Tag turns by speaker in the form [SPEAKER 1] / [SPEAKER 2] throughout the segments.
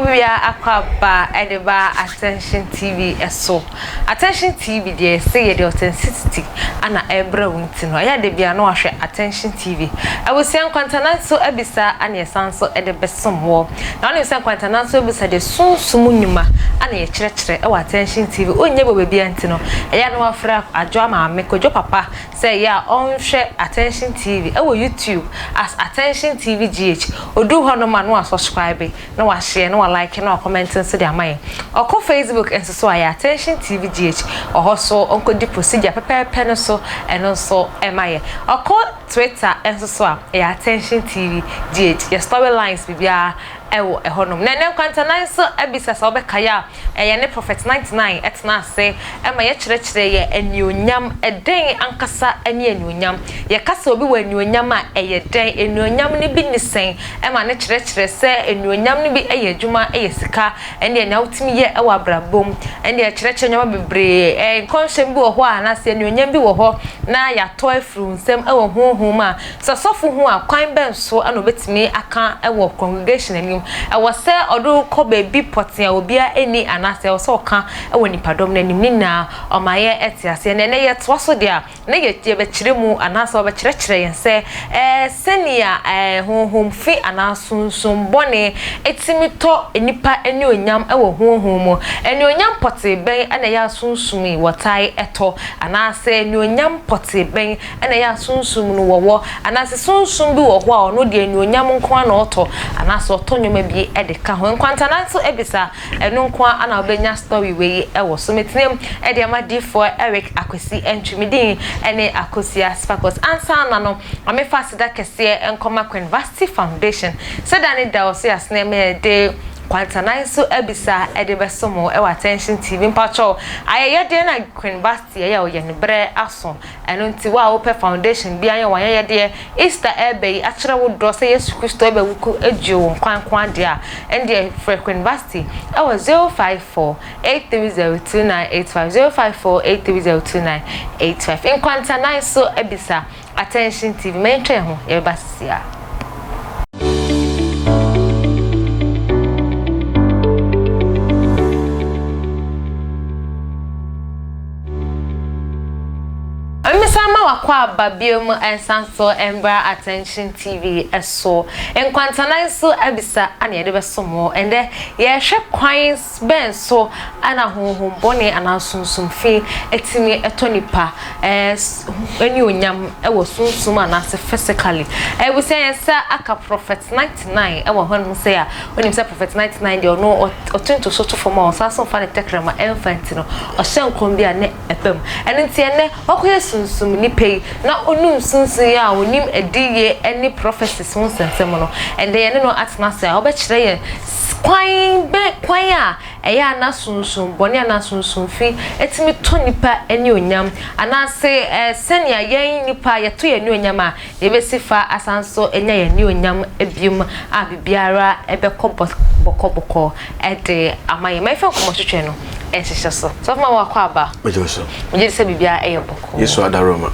[SPEAKER 1] we are aquaba edeba Attention TV eso. Attention TV dey say the authenticity ana ebra wuntino. Ya de bia no ahwe Attention TV. I will say kwantana so ebisa ana yesanso edebesomwo. Na no say kwantana so ebisa de sunsumu nyuma ana ye kyerɛkyerɛ e wa Attention TV. Onye bo bia ntino. Eya no afra adwo ma mekojo papa say ya onhwe Attention TV e wo YouTube as Attention TVGH. Odu ho no ma no subscribe na wa share na wa like na wa comment so dia mai. Oko Facebook enso so ya Attention TVGH. Oho so onko di procedure pepepe no so eno so emaye. Oko Twitter enso so ya Attention TVGH. Your storylines bibia ewo ehonom na nem kwantana so ebisa so obekaya ye ne prophet 99 etna se ema ye kyerɛkyerɛ ye anionyam eden ankasa ani anionyam ye kasa obi wa anionyam a eye den anionyam ne bi ne sen ema ne kyerɛkyerɛ se anionyam ne bi eye adwuma eye sika ene anya wotimi ye ewa abrabom ene ye kyerɛkyerɛ nyama bebre konhyem bi wo ho a na se anionyam bi wo ho na ya to afru nsem ewo honhom a so sofo ho a kwan ben so ana obetimi aka ewo congregation ani I was say odo ko baby potia obia eni anase o so ka e woni padom na nim ni na o maye etiase na ye to so dia na ye tie be kire mu anase o be kire kire yen se senia honhom fi anasunsun bone etimi to enipa eni onyam e wo honhom mu eni onyam pote ben ana ya sunsumi wotai eto anase eni onyam pote ben ana ya sunsum no wo anase sunsum bi wo ho a ono de eni onyam nko ana oto anase oto bi edeka ho nkwantana so ebisa enu nkwa ana obenya story we ewo so metinem ede amadi for Eric Akwesi entwimidin ene Akosia Sparkles ansa na no amefa sida kese enkoma University Foundation sedane da oso yasne me de kwantana so ebisa edebesomo e wa Attention TV mpacho ayeye de na University ya oye ne bre aso eno nti wa open foundation bia ya wanye de Easter ebe akere wo do se Yesu Kristo ebe wuku ejuo kwankwan de a ende University e wa 0548302985 in kwantana so ebisa Attention TV mentwe ho ye basia Sama wakwa babium ensanso embra Attention TV eso enkwantana so abisa ana ye de besomo ende ye hwe kwans ben so ana honhom bone ana sunsum fi etimi etonipa eni onyam ewo sunsum ana se physically we say sa aka prophet 99 ewo hon say a onim say prophet 99 de no otunto so to form o saso fa ne tekrama enfant no o hyenkrom bia ne epam enti ene okoye sunsum ni pay na onum sunsun ya onim ediye any prophecies won sensem no and they no atna say obekire ye kwan a eya na sunsun boni na sunsun fi etimi to nipa eni onyam ana say senia yen nipa ye to ye ni onyam a ye besifa asanso enya ye ni onyam ebium a bibiara ebekọ bokọ ede amaye mai fa komo twetwe no ehyehyɛ so ma wakɔ aba mejoso megye se bibia ɛyɛ bɔkɔ yesu adaroma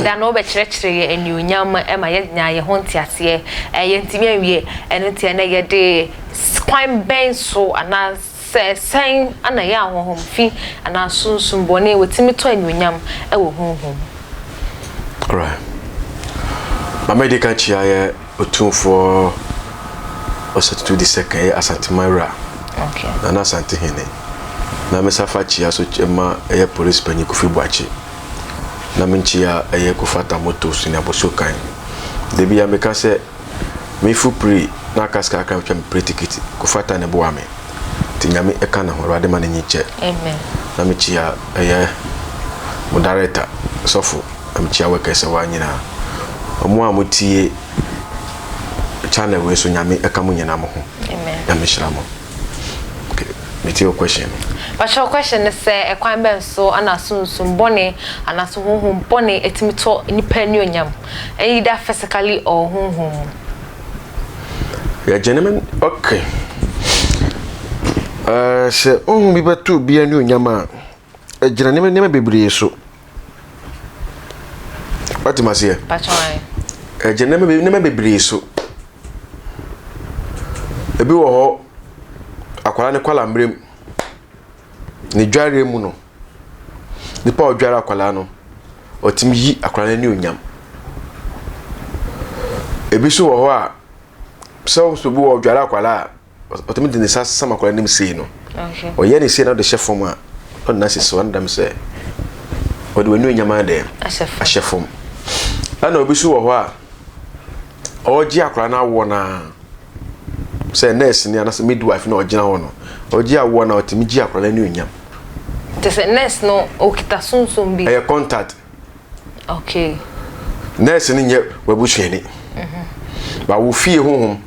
[SPEAKER 1] da no be kyerɛkyerɛ ye ani onyam ma ye nya ye ho ntiase ye ntimi awie ɛno ntia na ye de kwan ben so ana sen ana ya honhom fi ana sunsun bone wetimi to ani onyam ɛwɔ honhom alright mama de ka chia ye otumfo osetu di second asante maira okay na asante hene na mesafa chia so chema eye police panyi Kofi Boachi na menchia eye kufata moto so na bosokan de bia meka se me fu pre na kaska aka twem pre ticket kufata ne bo ame tinyame eka na horo ade ma ne nyiche amen na mechia eye mo director sofo amechia weka se wa nyina omo amotie channel we so nyame eka mo nyina mo ho amen na meshira mo okay metie your question. But your question is a kwan ben so ana sunsun bone ana so honhom bone etimi to nipa ni onyam either physically or honhom ya gentlemen okay se honhom bi batu bi ani onyam a ejira ne bebre so Batimase Pachwan ejira ne bebre so ebi wo ho
[SPEAKER 2] akwara ne kwala mrem ne dware mu no nipa odware akwala no otimi yi akwara ne onyam ebiso wo ho a so bu wo dware akwala otimi de ne sama akwala nim sei no
[SPEAKER 1] okay
[SPEAKER 2] oye ne sei na de chefom a on na sisi ndam se odi wani onyam ade a chefom ana obiso wo ho a oji akwara na wo na say nurse ni anase midwife na ogina ho no oji awo na otimi ji akwara ne onyam
[SPEAKER 1] te say nurse no okita sunsun bi
[SPEAKER 2] e contact
[SPEAKER 1] okay
[SPEAKER 2] nurse ni nye wabusuani ba wo fie honhom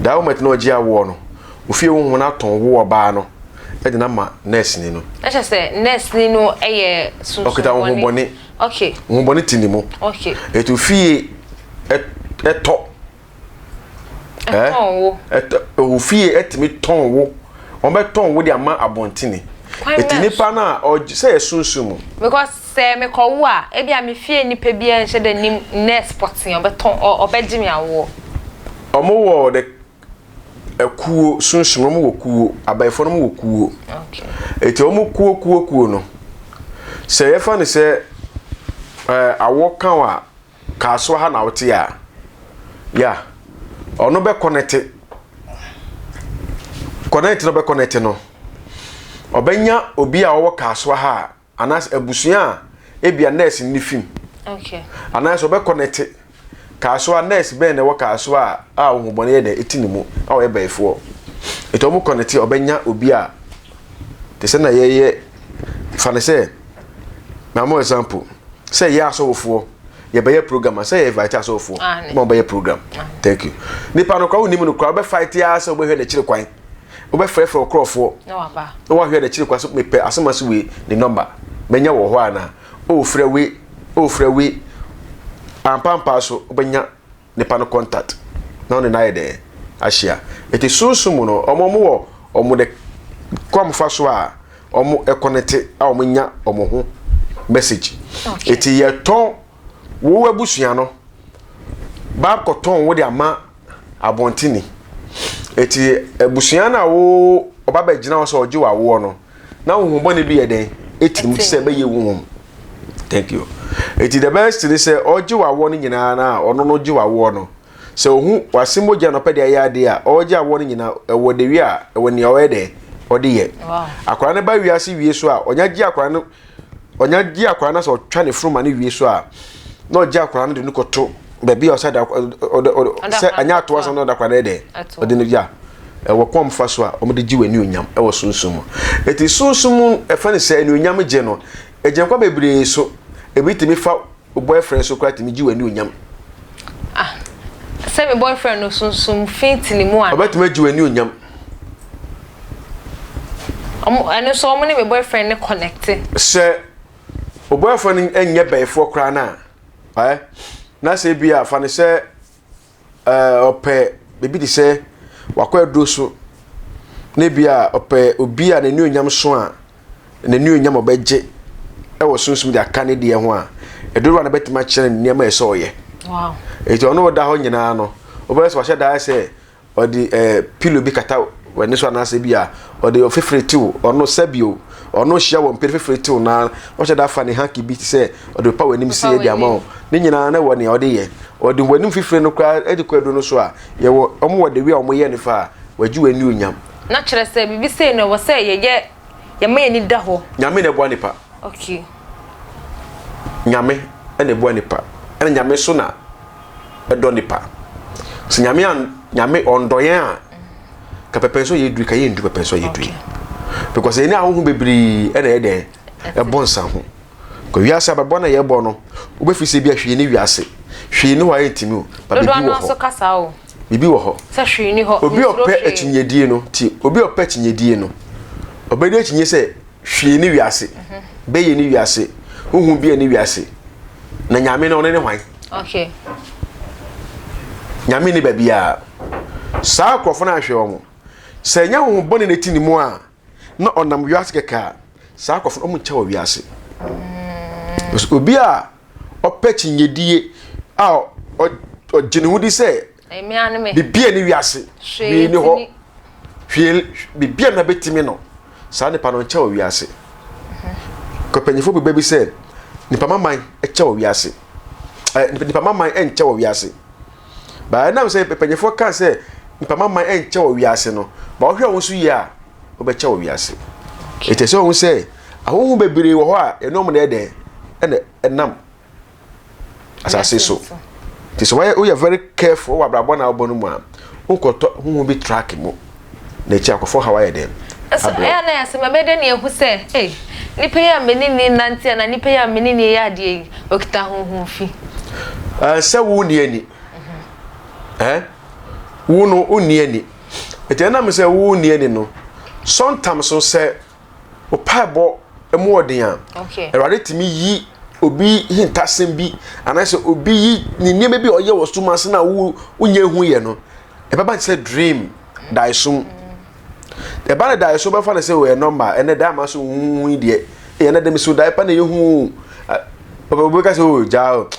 [SPEAKER 2] da wo met na oji awo no wo fie honhom na ton wo oba no e de na ma nurse ni no
[SPEAKER 1] I just say nurse ni no eye sunsun
[SPEAKER 2] okita honhom boni
[SPEAKER 1] okay
[SPEAKER 2] honhom boni tinimo
[SPEAKER 1] okay
[SPEAKER 2] etu fie eto o fie etimi ton wo o be ton wo de ama abontini etinipa na o say sunsun
[SPEAKER 1] because say me ko wo a e bia me fie nipa bia nche de nim nurse sporting o be ton o be gimi awo
[SPEAKER 2] o mo wo de akuo sunsun o mo wo kuo abaifo no mo wo kuo
[SPEAKER 1] okay
[SPEAKER 2] eti o mo kuo no say e fa ne say awo kan wa ka so ha na wote ya ya ono be connect no be connect no obenya obi a wo kaso ha anas abusua e bia nurse ni film
[SPEAKER 1] okay
[SPEAKER 2] anas obe connect kaso nurse be ne wo kaso a ohubone ye de etinimu a wo e baifo eto mu connect obenya obi a te se na ye fa say na mo example say ya so wofo ye be program say ye invite us ofo mo be program thank you nipa no kwa woni mu no kwa be fight ya say obe hwe na chire kwan obe frefre okrofo
[SPEAKER 1] no aba
[SPEAKER 2] no wa hwe na chire kwa so me pe asema so we the number menya wo ho ana o frɛ we ampampa so obenya nipa no contact na on na ye de ahia eti sunsun no omo de kwam fa so a omo e connect a omo nya omo ho message eti ye ton wo abusua no ba koton wo de ama abontini eti abusua na wo obaba gina wo so oji wa wo no na wo bone bi ye den eti mu se be ye wo thank you eti the best is say oji wa wo no nyina na ono no ji wa wo no se ohu wasimoja no pede ya de a oji wa wo no nyina wo de wi a wo ne o de ode ye akwara ne ba wi ase wie so a onya ji akwara na so twa ne fruma ne wie so a no ji akwara no de nukoto bebi o sada se anya to so no da kwara de ode no ja wo kwom fa so a o de ji wani onyam e wo sunsum eti sunsum e fa ne se ani onyam je no ejen kwa bebre so ebitimi fa boyfriend so kwa timi ji wani onyam
[SPEAKER 1] se me boyfriend no sunsum fitini mu an
[SPEAKER 2] obetimi ji wani onyam
[SPEAKER 1] eno so mo ne me boyfriend ne connect
[SPEAKER 2] se o boyfriend enye bayfo kra na na se bia fa ne se ope bebi di se wakwa doso ne bia ope obi a ne ni onyam so a ne ni onyam obeje e wo sunsum de aka ne de ho a edoro na betima kire ne niam eso oye
[SPEAKER 1] wow
[SPEAKER 2] e to no da ho nyina no obeso wa hye da se odi pillow bi kata wani so na se bia odi ofefretiw ono sabio ono hia wo perfefretiw na o hye da fa ne hanki bi se odi pa wani msi e di ama ne nyina na woni odi ye odi wani fefre no kwa edi kwado no so a ye wo omo wode wi a omo ye ne fa waju wani onyam
[SPEAKER 1] na kire se bibi se no wo se ye ma ye ni da ho
[SPEAKER 2] nyame ne bo nipa
[SPEAKER 1] okay
[SPEAKER 2] nyame ene bo nipa ene nyame so na edo nipa so nyame ondoyen a ka pepenso ye du ka ye ndu pepenso ye du because ene ahun bebri ene ye den e bonsa ho ko wiase ababo na ye bo no wo be fise bi ahwe ni wiase hwe ni wa yetimi o ba bibi wo ho
[SPEAKER 1] so kasa o
[SPEAKER 2] bibi wo ho
[SPEAKER 1] sa hwe ni ho
[SPEAKER 2] obi ope achinyedie no ti obi ope achinyedie no obedi achinye se hwe ni wiase be ye ni wiase huhu bi ni wiase na nyame no ne hwan
[SPEAKER 1] okay
[SPEAKER 2] nyame ni babia saa krofo na ahwe wo mo se nya ho bone ne tini mu a na onam wiase keka saa krofo o mu ncha wo wiase obi a opechi nyedie a o jini hudi se
[SPEAKER 1] emi anu me
[SPEAKER 2] bibia ni wiase bi ni ho hwe bibia na betimi no saa nipa no nche owiase ko panyefo bi baby say nipa maman eche owiase nipa maman enche owiase ba na say panyefo kan say nipa maman enche owiase no ba ohwe won so yi a obeche owiase etese won say ahohu bebire wo ho a enom na ede ene enam asase so this why we are very careful wa brabo na obo no mu a unkoto hu bi track mu na chi akofo hawaye dem
[SPEAKER 1] so ya na yase mabede na ehu se nipa ya menini nanti na nipa ya menini ya ade okita hu fi
[SPEAKER 2] se wu ni ani wu no uni ani etena me se wu ni ani no sometimes so se o paibo emu odin a
[SPEAKER 1] okay
[SPEAKER 2] erade timi yi obi hintasem bi anase obi yi ni nieme bi oye wosuma se na wu unye hu ye no e baba say dream daisum e ba na daisum ba fa na say we number ene da ma so hu de e na dem so dai pa na ye hu obo ka say o jao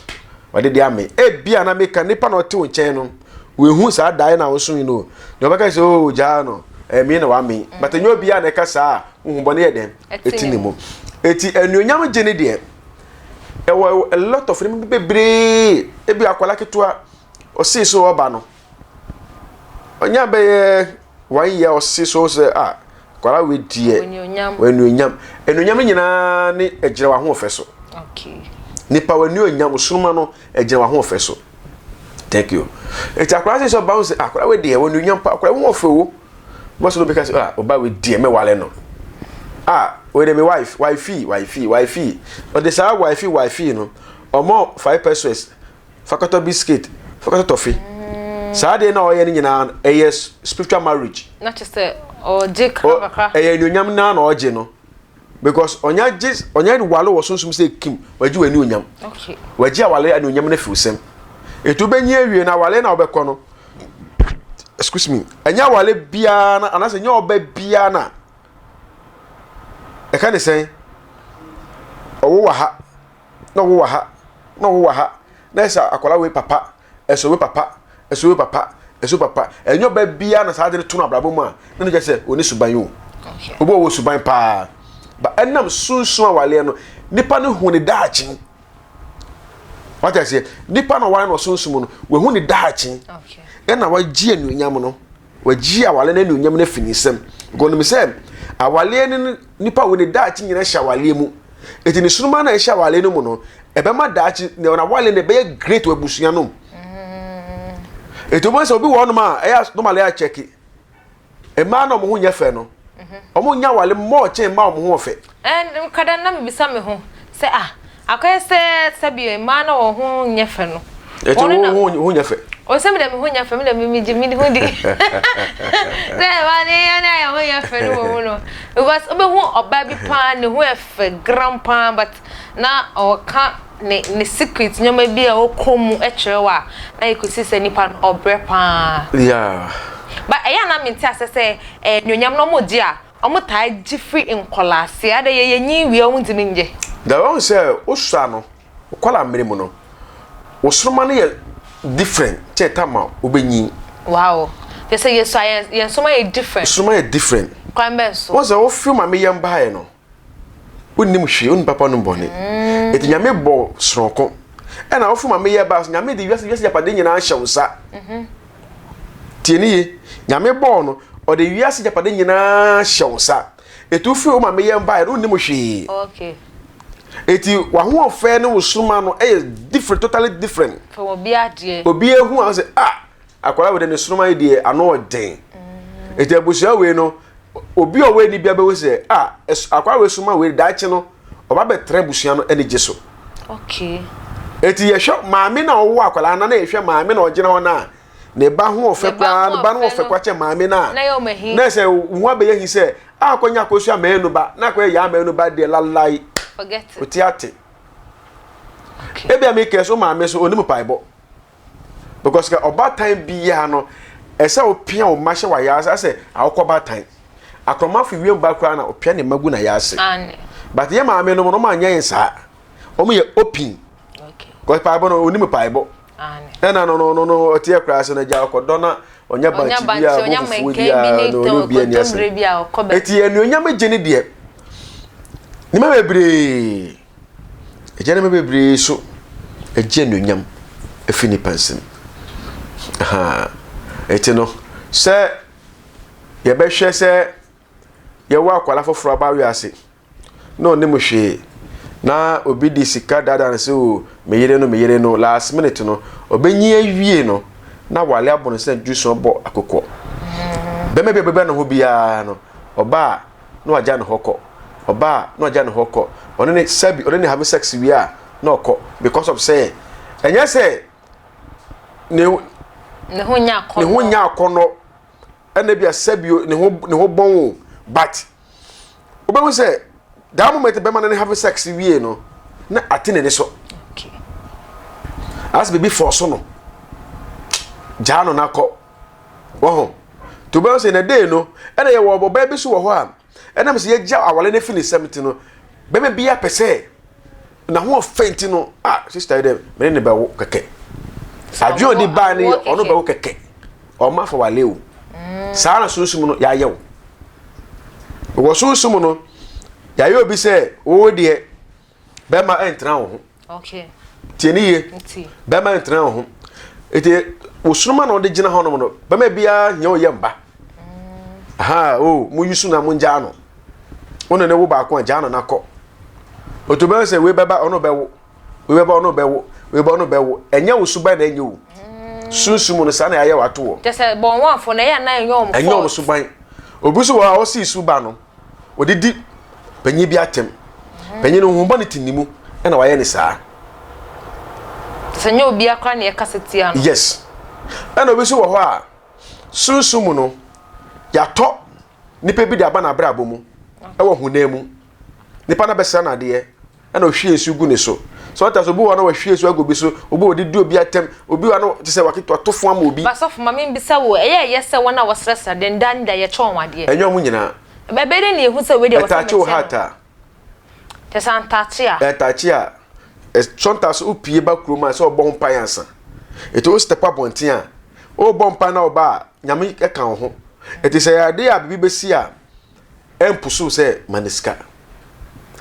[SPEAKER 2] wade de ame e bia na meka nipa na ote wo chen no we hu sa dai na wo so ni no de ba ka say o jao no mi na wa me but enyo bia na ka sa hu bone ye dem etinimo eti enuonyam gene de a lot of them bebre ebi akwala ketua o si so oba no onya be 1 year o si so say kwala we die enuonyam nyina ne ejira wa ho ofeso
[SPEAKER 1] okay
[SPEAKER 2] nipa enuonyam sunuma no ejira wa ho ofeso thank you eti akwala si so bounce akwala we die enuonyam pa akwala ho ofewo bo so because oba we die me wale no wait me wifey but the sa wifey no omo 5 pesos fakoto biscuit fakoto toffee sa de na oye ni nyina spiritual marriage
[SPEAKER 1] not just or jik kaka
[SPEAKER 2] enuonyam na oje no because onya wale wo sonsum say kim waji wani onyam
[SPEAKER 1] okay
[SPEAKER 2] waji wale enuonyam na fiusem etu benye awie na wale na obekọ no excuse me anya wale bia na anase nya oba bia na e kan say owo wa ha na esa akola we papa eso we papa enyo ba bia na sa de to na brabo mu a na no je say oni suban yo
[SPEAKER 1] okay
[SPEAKER 2] obo wo suban pa ba enam sunsun awale no nipa no hu ne daachi what I say nipa no wale no sunsun no we hu ne daachi
[SPEAKER 1] okay
[SPEAKER 2] na waji anuonyam no waji awale na anuonyam na finisem go no me say awale ni nipa we ne daachi nyina hya awale mu eti ni sunuma na hya awale no mu no ebe ma daachi na awale ne be great wabusuya no eti mo say obi wo no ma e normally a check e ma no mo hu nya fe no omo nya awale mo che ma mo hu fe
[SPEAKER 1] and kada na me bisa me ho say akoy say sabi ma na wo hu nya fe no
[SPEAKER 2] eti wo hu nya fe
[SPEAKER 1] o se me dem hu nya fe me dem mi hu di say wa ni na ya hu nya fe no no because obe hu oba bi pa ne hu efe grandpa but na o ka ne secret nyoma bi a okomu e cherewa na ikosi se nipa obre pa
[SPEAKER 2] yeah
[SPEAKER 1] but eya na minti asese nyonyam no moji a omo tai gifri inkolase ade ye nyi wi o ntimi nje
[SPEAKER 2] da won say osua no kola mmere mu no osuma no ye different chetama obenyi
[SPEAKER 1] wow they say yes science yen soma ye different
[SPEAKER 2] osuma ye different
[SPEAKER 1] kwambe so
[SPEAKER 2] won say o film am ye mbae no onim hwe on papa no bone etinyame bo sronko e na o film am ye ba nyame de wiase japade nyina ahye unsa tieni nyame bo no o de wiase japade nyina ahye unsa etu fi o ma me ye mbae no onim hwe
[SPEAKER 1] okay
[SPEAKER 2] eti wa ho ofe no wosuma no e different totally different
[SPEAKER 1] for obi ade
[SPEAKER 2] obi ehu an say akwara we de ne sunuma de ano odin eti abusia we no obi o we ni bia be we say akwara we suma we da chi no oba be tre busia no ene giso
[SPEAKER 1] okay
[SPEAKER 2] eti ye hwe maame na owo akwara na ye hwe maame na ogina ho na ne ba ho ofe kwa ne ba no ofe kwa che maame na
[SPEAKER 1] yo mehi
[SPEAKER 2] na say hu abeya hi say akonya akosua maanu ba na akoya ya maanu ba de lalai
[SPEAKER 1] forget it
[SPEAKER 2] otiate okay ebi ameke so maame so onimu paibo because ka oba time biya no ese opia o mahye wa yasa ase akoba time akroma fi wiem ba kra na opia ne magu na yase but ye maame no no ma anya yensa omo ye open okay ko paibo no onimu paibo ane na no otie kra so na ja okodo na onya banchi bia bo fufu bia no bia ni ase eti enuonyam gene de ni ma bebre ejene ma bebre so eje enuonyam efini pansem aha eti no se ye be hwe se ye wa akwala foforo ba wi ase no ne mo hwe na obi di sika dada na se o meyere no last minute no obenyi awie no na wale abono se juice bo akokọ be me be no ho bia no oba no aja no hokọ oba no aja no hokọ ono ne sabi ono ne have sex wi a na okọ because of say enye say ne
[SPEAKER 1] ho nya
[SPEAKER 2] akono ena bia sabi ne ho bon but oba say that moment be man have sex wie no na atene ne so
[SPEAKER 1] okay
[SPEAKER 2] as baby for so no jano na ko wo to be say na day no ena ye wo boba bi so wo ho a ena me se ye ja awale na fini 70 no be me bia pese na ho faint no sister dem me ne be wo keke adwo di ba ni ono be wo keke o ma fa wale o sa na susum no ya yew wo susum no ya yo bi se o de be ma entra ho
[SPEAKER 1] okay
[SPEAKER 2] tieniye be ma entra ho ete osunuma na ode gina ho no be ma bia nya oyemba aha o mu yusu na mu nja no ono ne wo ba ko nja no nakọ otobe se we beba ono be wo we beba ono be wo we beba ono be wo enya osuba na enya wo sunsumu no sa na ya wato wo
[SPEAKER 1] te se bon wanfo na ya na enya
[SPEAKER 2] osuban obusu wa o si suba no odidi panyi bi atem panyi no humba ne tinimu na waye ne saa
[SPEAKER 1] senya obi akra ne kaseti ano
[SPEAKER 2] yes ana obi so wo ho a sunsumu no ya to nipa bi de aba na bra abomu e wo hunamu nipa na besa na de ana ohwie esu gu ne so so ta so obi wo na ohwie esu agobi so obi odidi obi atem obi wa no te se waketo atofo ama obi
[SPEAKER 1] basof mama mbisa wo yese wona wasresa den dan da ye chonwade
[SPEAKER 2] enyo mu nyina
[SPEAKER 1] bebere ne ehu se we de wasresa
[SPEAKER 2] tachi o hata
[SPEAKER 1] te san tachi a
[SPEAKER 2] tachi a chonta so opie ba kroma se obon pan ansa eto o step up ontin a o bon pan na oba nyame e kan ho eti se ya de a bibi besi a empusu se maniska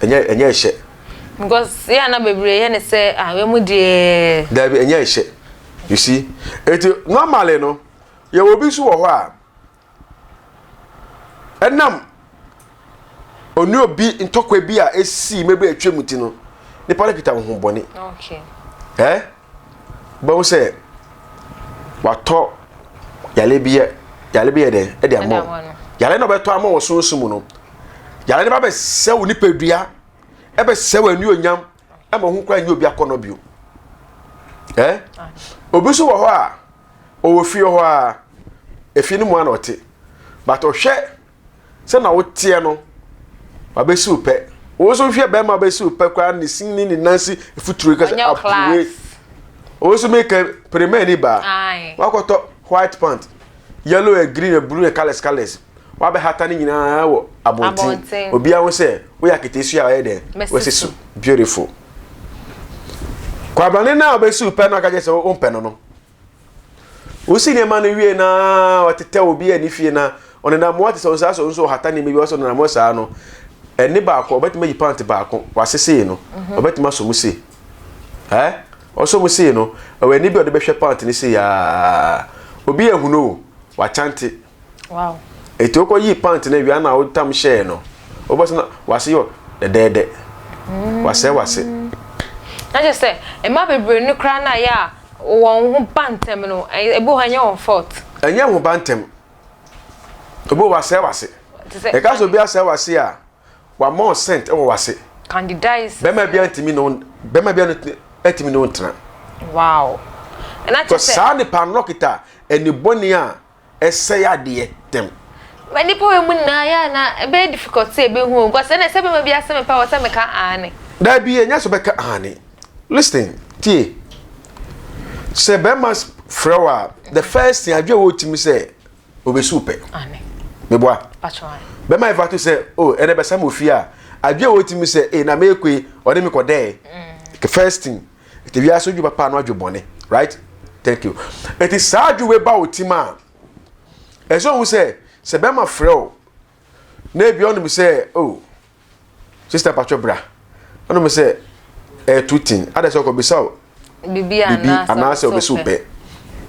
[SPEAKER 2] enye ehye
[SPEAKER 1] because ya na bebre ye ne se we mu de
[SPEAKER 2] da bi enye ehye you see eti normally no ye obi su wo ho a enam onu obi ntokwa bi a esi mebe atwemuti no ni pare kita ho bone
[SPEAKER 1] okay
[SPEAKER 2] ba wo se wato yale bi de e de amo yale no beto amo wo sunsumu no yale ne ba be se wo nipadua e be se wo anu onyam e ma hu kwa nyi obi akono bio obi so wo ho a o wo fie ho a efi ni mu ana ote but o hwe se na wo tie no ba be si upe o so hwe be ma be si upe kwa ni sin ni nansi futuro ka apwe o so make premier ni ba wakoto white pant yellow and green and blue and colors wa be hata ni nyina wo abontin obi a wo se wo yakitesu a ye de wo se so beautiful kwa bane na obesu upe na ka je se o mpe no usi ne ma no wie na watete obi ani fie na onena mo wate so so hata ni mebi so na mo saa no eni ba ko obetima yi pant ba ko wasese no obetima so musi oso musi no eni bi ode behwe pant ni se ya obi ehuno wa chante
[SPEAKER 1] wow
[SPEAKER 2] eti okọ yi pant na wi na otam share no oboso na wase yo de wase
[SPEAKER 1] na je say e ma bebre no kra na ya won hu bantem no ebo hanya on fort
[SPEAKER 2] enya hu bantem obo wase e ka so bi ase wase a wa more cent e wo wase
[SPEAKER 1] candidates
[SPEAKER 2] be ma bia ntimi no etimi no ntra
[SPEAKER 1] wow and I just say
[SPEAKER 2] sa ni panlokita eni boni a ese ya de tem
[SPEAKER 1] many poem na ya na be difficult say be hu because na se be ma bia se me pa wase me ka ane
[SPEAKER 2] da bi enya so be ka ane listen tie se be mas frewa the first thing adwe wo timi say obesupe
[SPEAKER 1] ane
[SPEAKER 2] me boa
[SPEAKER 1] patron
[SPEAKER 2] be ma ifatu say oh ene be sam ofia adwe wo timi say na me ekwe ode me kode the first thing it be aso ju papa no adwe bone right thank you it is adwe we ba otima Ezo hu se be ma frɛ o na bi onu mi say oh sister patcho bra onu mi say tutin ada se ko be saw
[SPEAKER 1] bibi ana
[SPEAKER 2] se obesu pe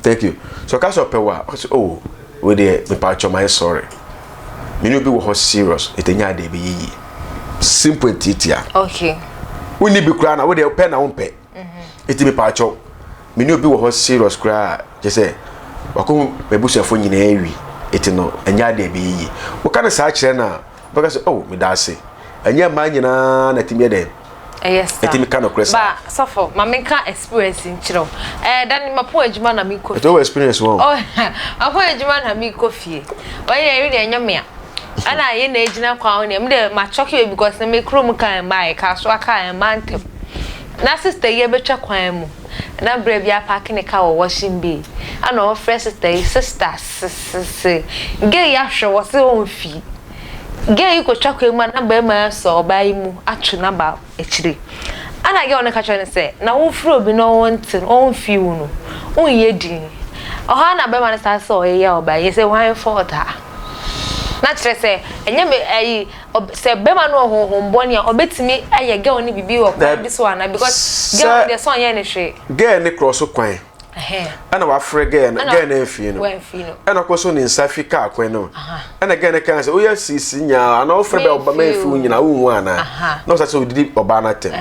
[SPEAKER 2] thank you so ka so pe wa oh we dey me patcho my sorry me no be wo serious etenya de be yi simple titia
[SPEAKER 1] okay
[SPEAKER 2] we ni bi kra na we dey pe na wo pe eti me patcho me no be wo serious kra je say wako mebusuafo nyina ewi eti no enya de be yi wo ka na sa kire na baka say oh me da se enya ma nyina na timi de
[SPEAKER 1] yes sir
[SPEAKER 2] eti me ka no kresa
[SPEAKER 1] ba sofo ma me ka experience nchiro dan mapo adwuma na me ko
[SPEAKER 2] eto experience won
[SPEAKER 1] oh mapo adwuma na me ko fie oye eri de enya me ana ye na ejina kwa on em de ma choke because me krom kan mai ka so aka mantem na sister ye betwa kwan mu na bra bia park ne ka wo washing bay ana o fresh sister ge ya hwe wo se on fi ge yi ko twakwa mu na ba ma so ba yi mu atwe na ba ekire ana ge on ka twa ne se na wo fro obi no wontin on fi wu no on ye din o ha na ba ma na sa so ye ya oba ye se wan fault ha na kire se enye me ayi se be ma no honhomboni a obetimi aye ge oni bibi wo kwa bi so ana because ge de so ye ne hwe
[SPEAKER 2] ge ne cross kwan ana wa frɛ ge na afie no ana ko so ne nsafi ka kwan no ana ge ne kan se o ya sisi nya ana o frɛ be oba ma afi nyina wo hu ana na o sa se odidi oba na tem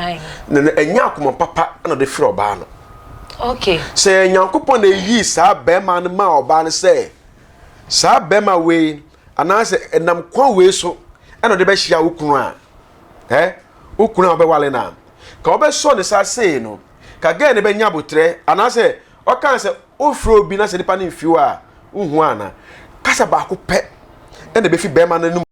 [SPEAKER 2] na enya akoma papa ana de frɛ oba no
[SPEAKER 1] okay
[SPEAKER 2] se nyankopon na yi sa be ma no ma oba no se sa be ma we ana se enam kwa we so ana de be hia ukunu a ukunu a be wale na ka obe so ne sa se no ka ge ne be nya botre ana se o kan se ofro bi na se nipa ne mfiwa uhu ana kasa ba ko pe ene be fi be ma no